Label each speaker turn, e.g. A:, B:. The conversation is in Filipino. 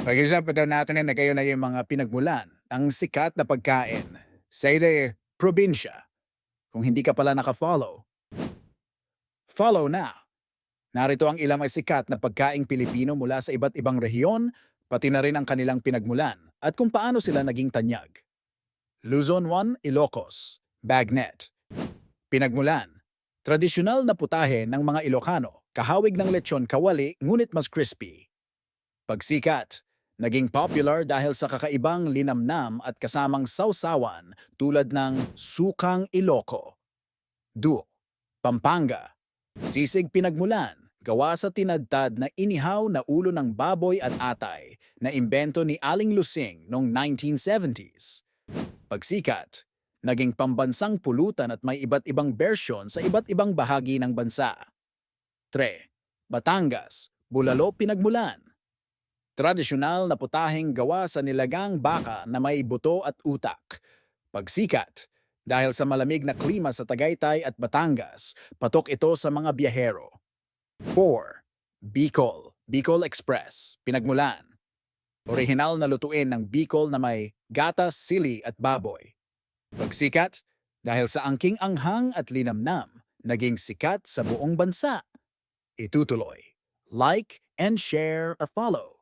A: Pag-isapan daw natin na kayo na yung mga pinagmulan ng sikat na pagkain sa probinsya. Kung hindi ka pala naka-follow, follow na. Narito ang ilang mga sikat na pagkaing Pilipino mula sa iba't ibang rehiyon, pati na rin ang kanilang pinagmulan at kung paano sila naging tanyag. Luzon 1, Ilocos, Bagnet. Pinagmulan. Tradisyonal na putahe ng mga Ilocano, kahawig ng lechon kawali ngunit mas crispy. Pagsikat. Naging popular dahil sa kakaibang linamnam at kasamang sausawan tulad ng sukang Iloco. Duo. Pampanga. Sisig pinagmulan, gawa sa tinadtad na inihaw na ulo ng baboy at atay na imbento ni Aling Lusing noong 1970s. Pagsikat. Naging pambansang pulutan at may iba't ibang bersyon sa iba't ibang bahagi ng bansa. 3. Batangas. Bulalo pinagmulan. Tradisyonal na putaheng gawa sa nilagang baka na may buto at utak. Pagsikat. Dahil sa malamig na klima sa Tagaytay at Batangas, patok ito sa mga biyahero. 4. Bicol. Bicol Express. Pinagmulan. Orihinal na lutuin ng Bicol na may gatas, sili at baboy. Pagsikat. Dahil sa angking anghang at linamnam, naging sikat sa buong bansa. Itutuloy. Like and share or follow.